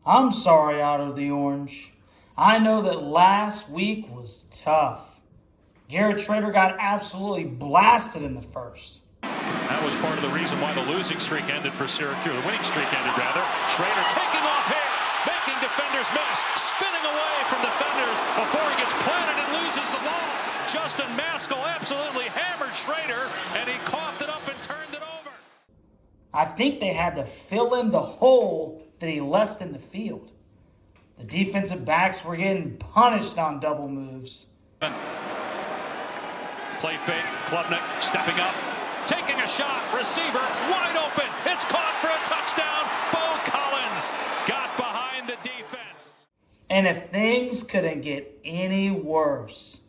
I'm sorry, out of the Orange. I know that last week was tough. Garrett Schrader got absolutely blasted in the first. That was part of the reason why the losing streak ended for Syracuse. The winning streak ended, rather. Schrader taking off here, making defenders miss, spinning away from defenders before he gets planted and loses the ball. Justin Maskell absolutely hammered Schrader, and he coughed it up and turned it over. I think they had to fill in the hole that he left in the field. The defensive backs were getting punished on double moves. Play fake, Klubnik stepping up, taking a shot, receiver wide open. It's caught for a touchdown. Bo Collins got behind the defense. And if things couldn't get any worse,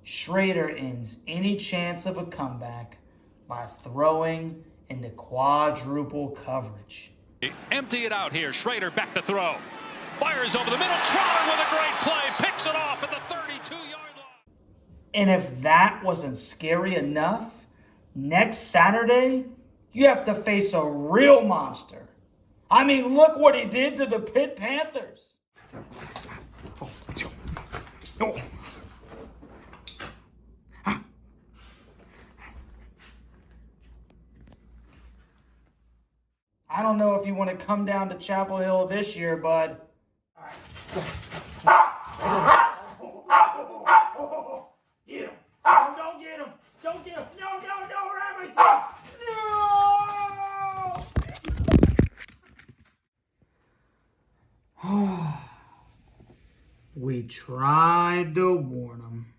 Schrader ends any chance of a comeback by throwing into quadruple coverage. Empty it out here. Schrader back to throw. Fires over the middle. Trotter with a great play. Picks it off at the 32-yard line. And if that wasn't scary enough, next Saturday, you have to face a real monster. I mean, look what he did to the Pitt Panthers. I don't know if you want to come down to Chapel Hill this year, bud. Get him. Don't get him. Don't get him. No, Rabbit. No! We tried to warn him.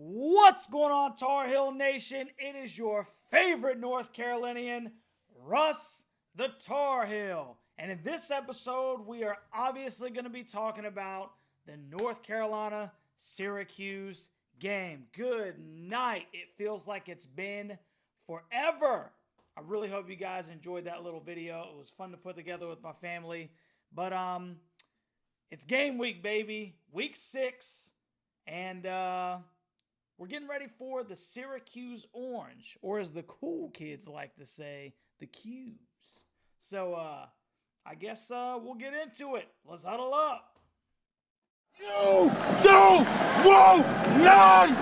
What's going on, Tar Heel Nation? It is your favorite North Carolinian, Russ the Tar Heel. And in this episode, we are obviously going to be talking about the North Carolina-Syracuse game. Good night. It feels like it's been forever. I really hope you guys enjoyed that little video. It was fun to put together with my family. But it's game week, baby. Week 6. And we're getting ready for the Syracuse Orange, or as the cool kids like to say, the Cuse. So, I guess we'll get into it. Let's huddle up. You don't want none!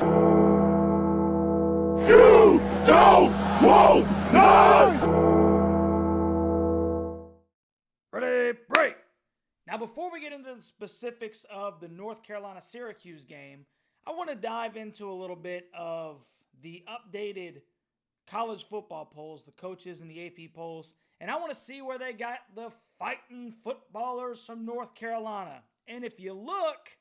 You don't want none! Ready, break. Now, before we get into the specifics of the North Carolina-Syracuse game, I want to dive into a little bit of the updated college football polls, the coaches and the AP polls, and I want to see where they got the fighting footballers from North Carolina. And if you look,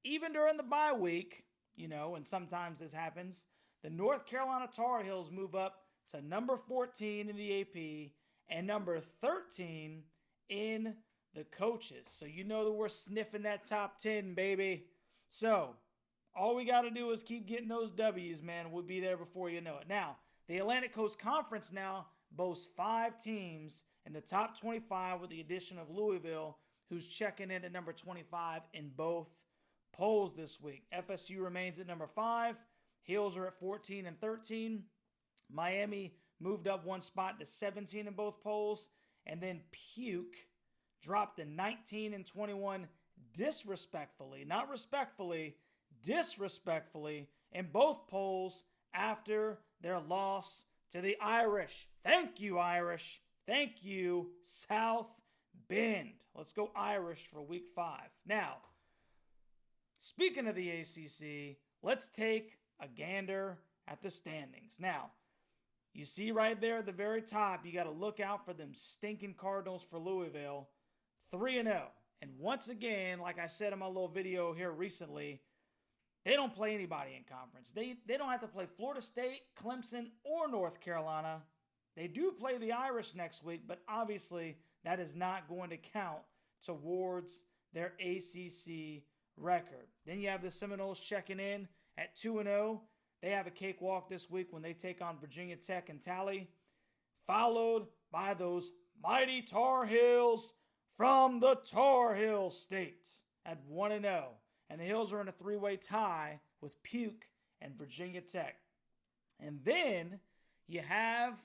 even during the bye week, and sometimes this happens, the North Carolina Tar Heels move up to number 14 in the AP and number 13 in the coaches. So you know that we're sniffing that top 10, baby. So all we got to do is keep getting those W's, man. We'll be there before you know it. Now, the Atlantic Coast Conference now boasts 5 teams in the top 25 with the addition of Louisville, who's checking in at number 25 in both polls this week. FSU remains at number 5. Heels are at 14 and 13. Miami moved up 1 spot to 17 in both polls. And then Puke dropped to 19 and 21 disrespectfully, not respectfully, disrespectfully in both polls after their loss to the Irish. Thank you, Irish. Thank you, South Bend. Let's go Irish for week 5. Now, speaking of the ACC, let's take a gander at the standings. Now, you see right there at the very top, you got to look out for them stinking Cardinals for Louisville, 3-0. And once again, like I said in my little video here recently, they don't play anybody in conference. They don't have to play Florida State, Clemson, or North Carolina. They do play the Irish next week, but obviously that is not going to count towards their ACC record. Then you have the Seminoles checking in at 2-0. They have a cakewalk this week when they take on Virginia Tech and Tally, followed by those mighty Tar Heels from the Tar Heel State at 1-0. And the Hills are in a 3-way tie with Puke and Virginia Tech. And then you have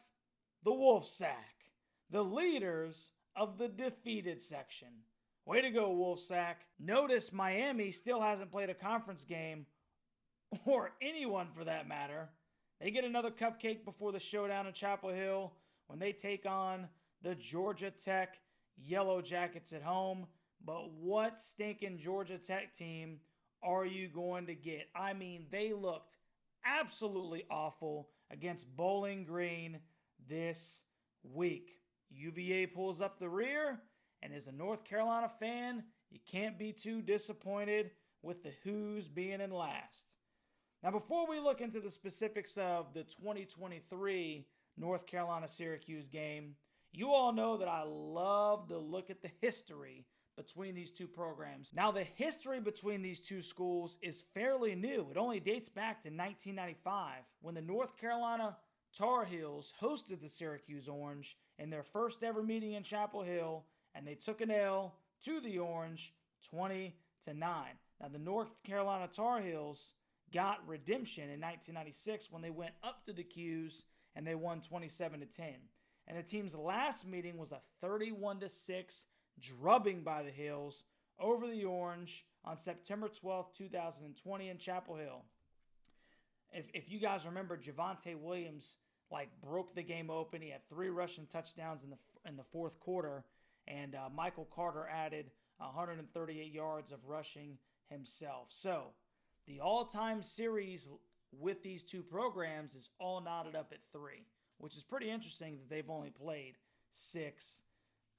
the Wolfsack, the leaders of the defeated section. Way to go, Wolfsack. Notice Miami still hasn't played a conference game, or anyone for that matter. They get another cupcake before the showdown in Chapel Hill when they take on the Georgia Tech Yellow Jackets at home. But what stinking Georgia Tech team are you going to get? I mean, they looked absolutely awful against Bowling Green this week. UVA pulls up the rear, and as a North Carolina fan, you can't be too disappointed with the Who's being in last. Now, before we look into the specifics of the 2023 North Carolina-Syracuse game, you all know that I love to look at the history between these two programs. Now, the history between these two schools is fairly new. It only dates back to 1995 when the North Carolina Tar Heels hosted the Syracuse Orange in their first ever meeting in Chapel Hill, and they took an L to the Orange 20-9. Now, the North Carolina Tar Heels got redemption in 1996 when they went up to the Cuse and they won 27-10. And the team's last meeting was a 31-6 drubbing by the Hills over the Orange on September 12th, 2020 in Chapel Hill. If you guys remember, Javonte Williams broke the game open. He had 3 rushing touchdowns in the fourth quarter, and Michael Carter added 138 yards of rushing himself. So the all-time series with these two programs is all knotted up at 3, which is pretty interesting that they've only played 6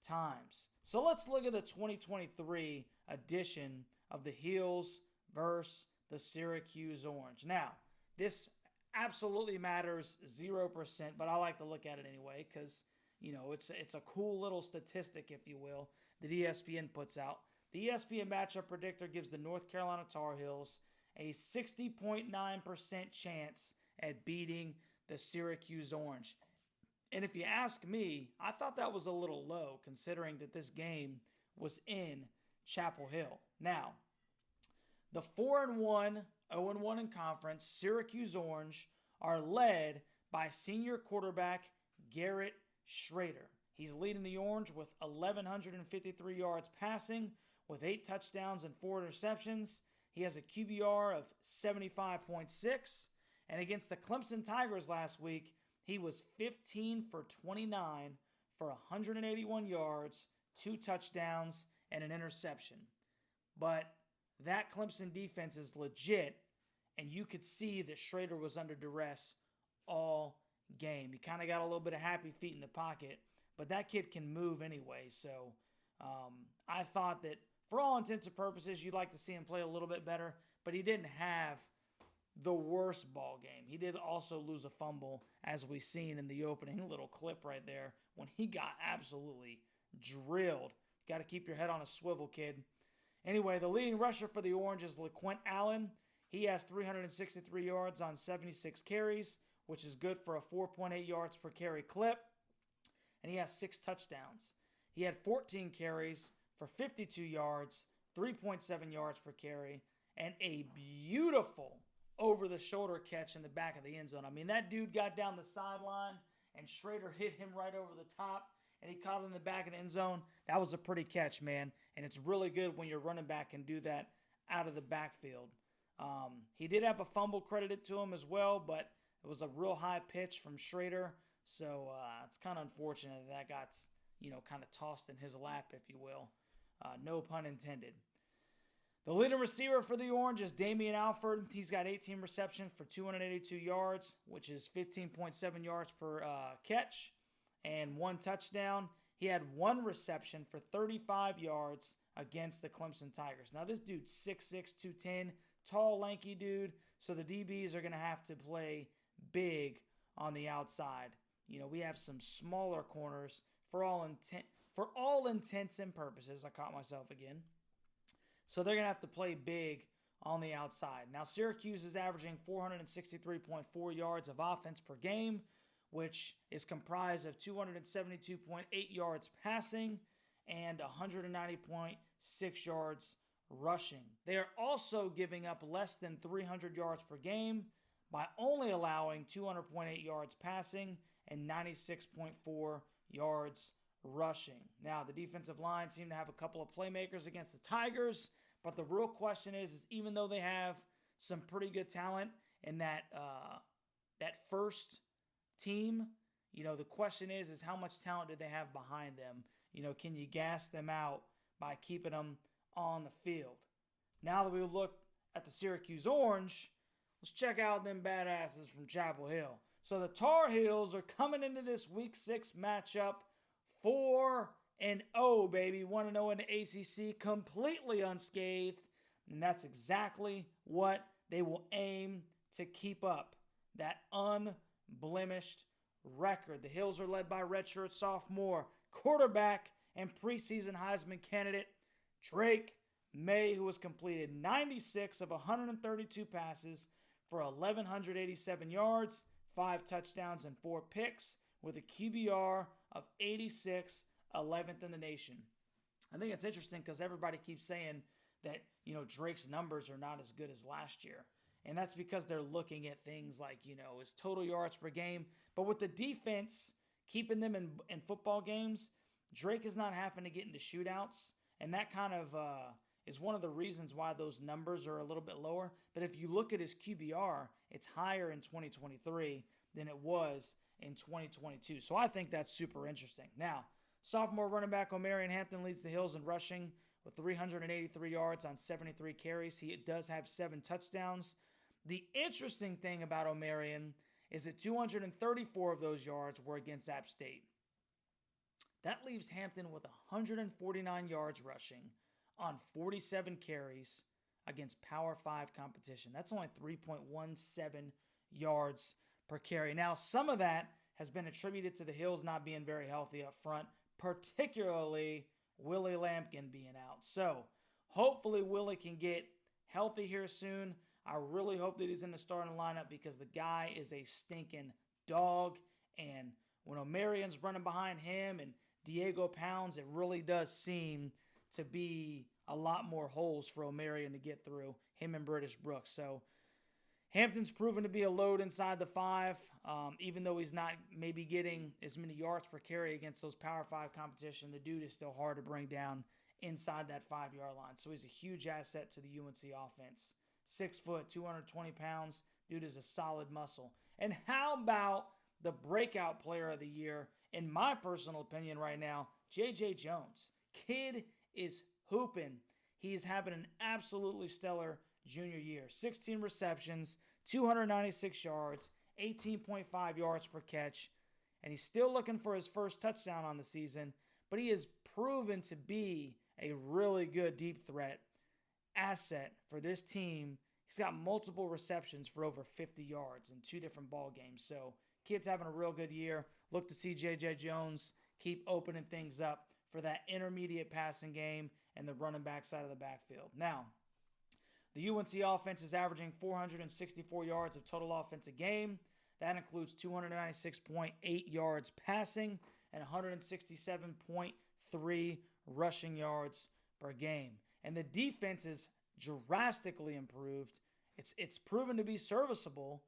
times. So let's look at the 2023 edition of the Heels versus the Syracuse Orange. Now, this absolutely matters 0%, but I like to look at it anyway because, it's a cool little statistic, if you will, that ESPN puts out. The ESPN matchup predictor gives the North Carolina Tar Heels a 60.9% chance at beating the Syracuse Orange. And if you ask me, I thought that was a little low considering that this game was in Chapel Hill. Now, the 4-1, 0-1 in conference Syracuse Orange are led by senior quarterback Garrett Schrader. He's leading the Orange with 1,153 yards passing with 8 touchdowns and 4 interceptions. He has a QBR of 75.6. And against the Clemson Tigers last week, he was 15 for 29 for 181 yards, 2 touchdowns, and an interception. But that Clemson defense is legit, and you could see that Schrader was under duress all game. He kind of got a little bit of happy feet in the pocket, but that kid can move anyway. So I thought that for all intents and purposes, you'd like to see him play a little bit better, but he didn't have the worst ball game. He did also lose a fumble, as we seen in the opening little clip right there, when he got absolutely drilled. Got to keep your head on a swivel, kid. Anyway, the leading rusher for the Orange is LaQuint Allen. He has 363 yards on 76 carries, which is good for a 4.8 yards per carry clip. And he has 6 touchdowns. He had 14 carries for 52 yards, 3.7 yards per carry, and a beautiful over-the-shoulder catch in the back of the end zone. I mean, that dude got down the sideline, and Schrader hit him right over the top, and he caught him in the back of the end zone. That was a pretty catch, man, and it's really good when your running back can do that out of the backfield. He did have a fumble credited to him as well, but it was a real high pitch from Schrader, so it's kind of unfortunate that got, kind of tossed in his lap, if you will. No pun intended. The leading receiver for the Orange is Damian Alford. He's got 18 receptions for 282 yards, which is 15.7 yards per catch, and 1 touchdown. He had 1 reception for 35 yards against the Clemson Tigers. Now, this dude's 6'6", 210, tall, lanky dude, so the DBs are going to have to play big on the outside. We have some smaller corners for all intents and purposes. I caught myself again. So they're going to have to play big on the outside. Now, Syracuse is averaging 463.4 yards of offense per game, which is comprised of 272.8 yards passing and 190.6 yards rushing. They are also giving up less than 300 yards per game by only allowing 200.8 yards passing and 96.4 yards rushing. Now, the defensive line seemed to have a couple of playmakers against the Tigers, but the real question is even though they have some pretty good talent in that first team, the question is how much talent do they have behind them? Can you gas them out by keeping them on the field? Now that we look at the Syracuse Orange, let's check out them badasses from Chapel Hill. So the Tar Heels are coming into this Week 6 matchup 4-0, baby. 1-0 in the ACC, completely unscathed. And that's exactly what they will aim to keep up, that unblemished record. The Hills are led by redshirt sophomore, quarterback, and preseason Heisman candidate Drake May, who has completed 96 of 132 passes for 1,187 yards, 5 touchdowns, and 4 picks, with a QBR of 86, 11th in the nation. I think it's interesting because everybody keeps saying that, Drake's numbers are not as good as last year. And that's because they're looking at things like, his total yards per game. But with the defense keeping them in football games, Drake is not having to get into shootouts. And that kind of is one of the reasons why those numbers are a little bit lower. But if you look at his QBR, it's higher in 2023 than it was in 2022. So I think that's super interesting. Now, sophomore running back Omarion Hampton leads the Hills in rushing with 383 yards on 73 carries. He does have 7 touchdowns. The interesting thing about Omarion is that 234 of those yards were against App State. That leaves Hampton with 149 yards rushing on 47 carries against Power 5 competition. That's only 3.17 yards per carry. Now, some of that has been attributed to the Hills not being very healthy up front, particularly Willie Lampkin being out. So hopefully Willie can get healthy here soon. I really hope that he's in the starting lineup because the guy is a stinking dog. And when Omarion's running behind him and Diego Pounds, it really does seem to be a lot more holes for Omarion to get through, him and British Brooks. So Hampton's proven to be a load inside the 5, even though he's not maybe getting as many yards per carry against those Power 5 competition. The dude is still hard to bring down inside that 5-yard line. So he's a huge asset to the UNC offense. 6 foot, 220 pounds. Dude is a solid muscle. And how about the breakout player of the year, in my personal opinion right now, J.J. Jones? Kid is hooping. He's having an absolutely stellar junior year. 16 receptions, 296 yards, 18.5 yards per catch, and he's still looking for his first touchdown on the season, but he has proven to be a really good deep threat asset for this team. He's got multiple receptions for over 50 yards in 2 different ball games. So kid's having a real good year. Look to see J.J. Jones keep opening things up for that intermediate passing game and the running back side of the backfield. Now, the UNC offense is averaging 464 yards of total offense a game. That includes 296.8 yards passing and 167.3 rushing yards per game. And the defense is drastically improved. It's proven to be serviceable,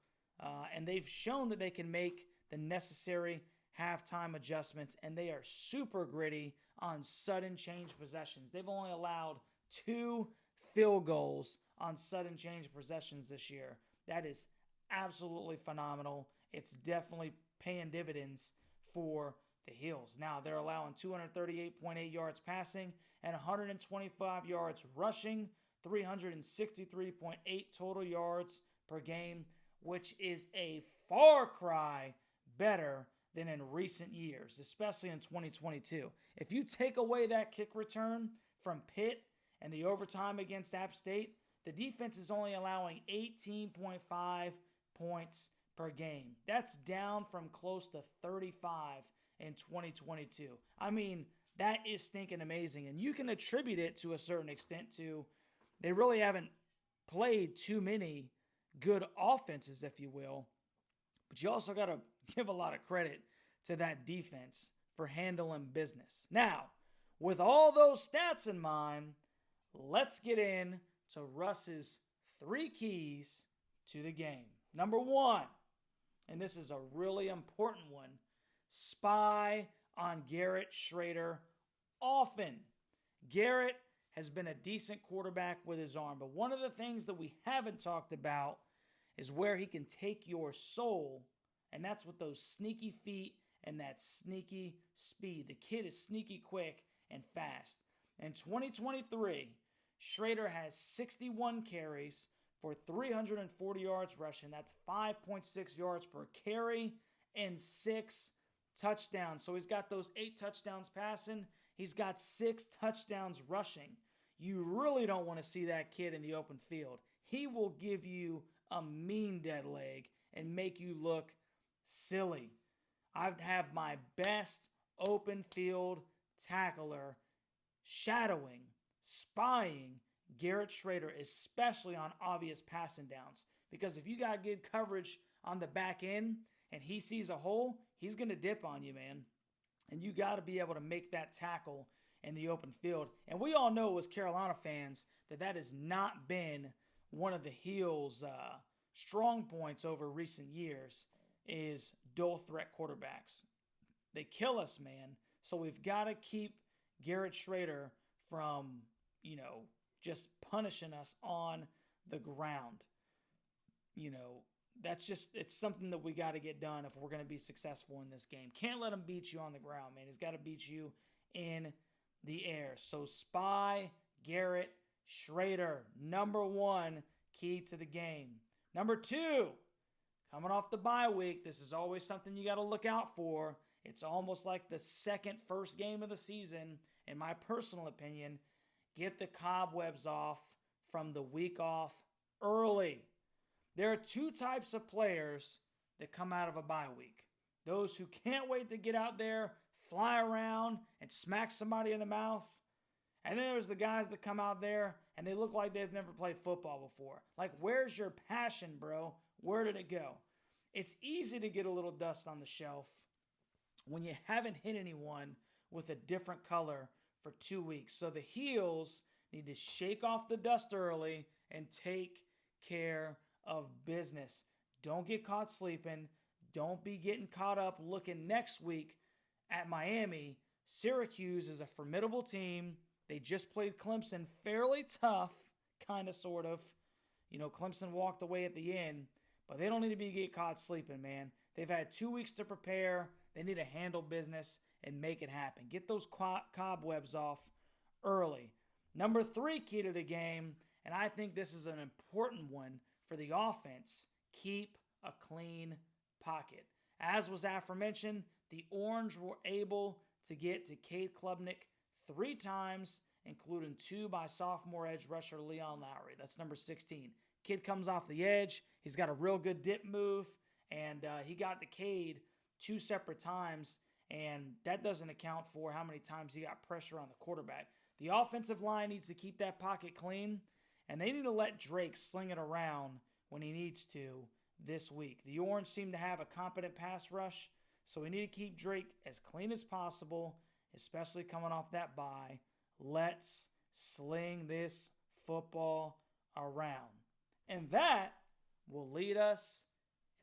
and they've shown that they can make the necessary halftime adjustments, and they are super gritty on sudden change possessions. They've only allowed 2 field goals on sudden change possessions this year. That is absolutely phenomenal. It's definitely paying dividends for the Hills. Now, they're allowing 238.8 yards passing and 125 yards rushing, 363.8 total yards per game, which is a far cry better than in recent years, especially in 2022. If you take away that kick return from Pitt and the overtime against App State, the defense is only allowing 18.5 points per game. That's down from close to 35 in 2022. I mean, that is stinking amazing. And you can attribute it to a certain extent to they really haven't played too many good offenses, if you will. But you also got to give a lot of credit to that defense for handling business. Now, with all those stats in mind, let's get in to Russ's 3 keys to the game. Number 1, and this is a really important one, spy on Garrett Shrader often. Garrett has been a decent quarterback with his arm, but one of the things that we haven't talked about is where he can take your soul, and that's with those sneaky feet and that sneaky speed. The kid is sneaky quick and fast. In 2023, Shrader has 61 carries for 340 yards rushing. That's 5.6 yards per carry and 6 touchdowns. So he's got those 8 touchdowns passing. He's got 6 touchdowns rushing. You really don't want to see that kid in the open field. He will give you a mean dead leg and make you look silly. I have my best open field tackler shadowing, spying Garrett Shrader, especially on obvious passing downs. Because if you got good coverage on the back end and he sees a hole, he's going to dip on you, man. And you got to be able to make that tackle in the open field. And we all know as Carolina fans that has not been one of the Heels' strong points over recent years is dual threat quarterbacks. They kill us, man. So we've got to keep Garrett Shrader from, just punishing us on the ground. It's something that we got to get done if we're going to be successful in this game. Can't let him beat you on the ground, man. He's got to beat you in the air. So spy Garrett Shrader, number 1 key to the game. Number 2, coming off the bye week, this is always something you got to look out for. It's almost like the first game of the season, in my personal opinion. Get the cobwebs off from the week off early. There are 2 types of players that come out of a bye week. Those who can't wait to get out there, fly around, and smack somebody in the mouth. And then there's the guys that come out there and they look like they've never played football before. Like, where's your passion, bro? Where did it go? It's easy to get a little dust on the shelf when you haven't hit anyone with a different color for 2 weeks. So the Heels need to shake off the dust early and take care of business. Don't get caught sleeping. Don't be getting caught up looking next week at Miami. Syracuse is a formidable team. They just played Clemson fairly tough, kind of, sort of. Clemson walked away at the end, but they don't need to get caught sleeping, man. They've had 2 weeks to prepare. They need to handle business and make it happen. Get those cobwebs off early. Number 3 key to the game, and I think this is an important one for the offense, keep a clean pocket. As was aforementioned, the Orange were able to get to Cade Klubnik 3 times, including 2 by sophomore edge rusher Leon Lowry. That's number 16. Kid comes off the edge. He's got a real good dip move, and he got to Cade 2 separate times, and that doesn't account for how many times he got pressure on the quarterback. The offensive line needs to keep that pocket clean, and they need to let Drake sling it around when he needs to this week. The Orange seem to have a competent pass rush, so we need to keep Drake as clean as possible, especially coming off that bye. Let's sling this football around. And that will lead us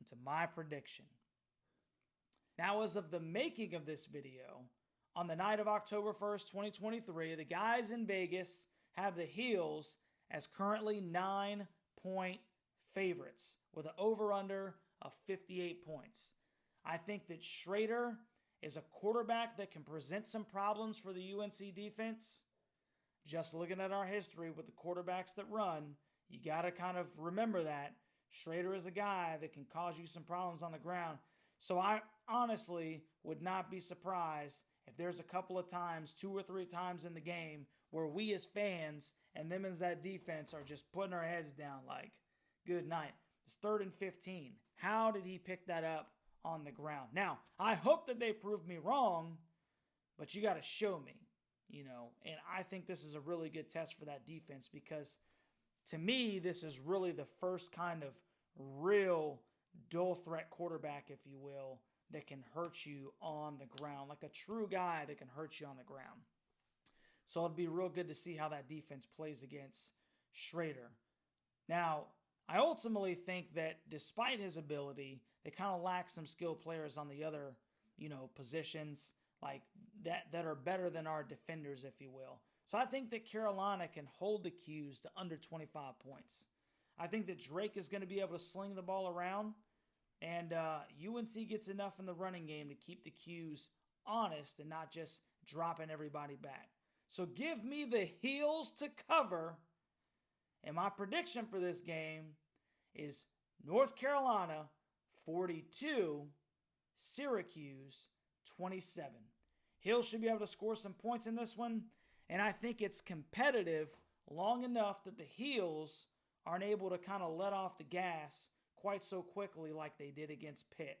into my prediction. Now, as of the making of this video, on the night of October 1st, 2023, the guys in Vegas have the Heels as currently 9-point favorites with an over-under of 58 points. I think that Shrader is a quarterback that can present some problems for the UNC defense. Just looking at our history with the quarterbacks that run, you got to kind of remember that. Shrader is a guy that can cause you some problems on the ground. So I honestly would not be surprised if there's a couple of times, 2 or 3 times in the game, where we as fans and them as that defense are just putting our heads down like, good night. It's 3rd and 15. How did he pick that up on the ground? Now, I hope that they prove me wrong, but you got to show me, and I think this is a really good test for that defense because to me, this is really the first kind of real dual threat quarterback, if you will, that can hurt you on the ground, like a true guy that can hurt you on the ground. So it'd be real good to see how that defense plays against Shrader. Now, I ultimately think that despite his ability, they kind of lack some skilled players on the other, positions like that are better than our defenders, if you will. So I think that Carolina can hold the Cuse to under 25 points. I think that Drake is going to be able to sling the ball around, and UNC gets enough in the running game to keep the Cuse honest and not just dropping everybody back. So give me the Heels to cover, and my prediction for this game is North Carolina 42, Syracuse 27. Heels should be able to score some points in this one, and I think it's competitive long enough that the Heels aren't able to kind of let off the gas quite so quickly like they did against Pitt.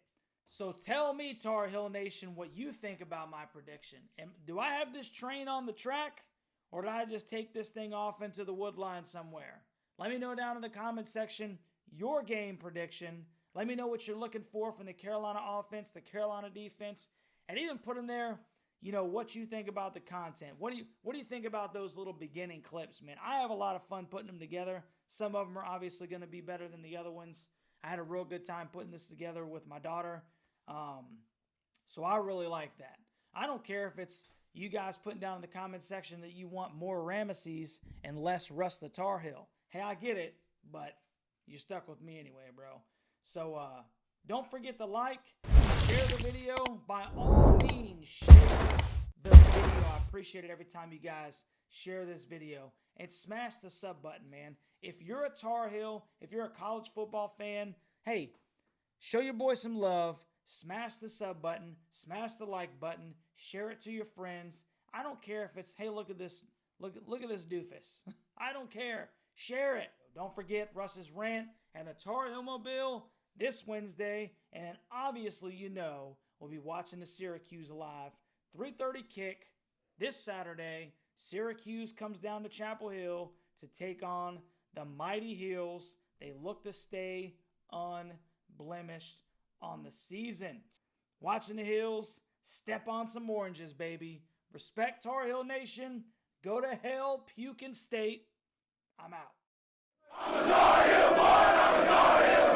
So tell me, Tar Heel Nation, what you think about my prediction. Do I have this train on the track, or did I just take this thing off into the woodline somewhere? Let me know down in the comment section your game prediction. Let me know what you're looking for from the Carolina offense, the Carolina defense, and even put in there, what you think about the content. What do you think about those little beginning clips, man? I have a lot of fun putting them together. Some of them are obviously going to be better than the other ones. I had a real good time putting this together with my daughter. So I really like that. I don't care if it's you guys putting down in the comment section that you want more Ramesses and less Russ the Tar Heel. Hey, I get it, but you're stuck with me anyway, bro. So don't forget to like, share the video. By all means, share the video. I appreciate it every time you guys share this video. And smash the sub button, man. If you're a Tar Heel, if you're a college football fan, hey, show your boy some love. Smash the sub button. Smash the like button. Share it to your friends. I don't care if it's, hey, look at this. Look at this doofus. I don't care. Share it. Don't forget Russ's rant and the Tar Heel Mobile this Wednesday. And obviously, we'll be watching the Syracuse live. 3:30 kick this Saturday. Syracuse comes down to Chapel Hill to take on the Mighty Heels. They look to stay unblemished on the season. Watching the Heels, step on some oranges, baby. Respect Tar Heel Nation. Go to hell, Pukin State. I'm out. I'm a Tar Heel boy, I'm a Tar Heel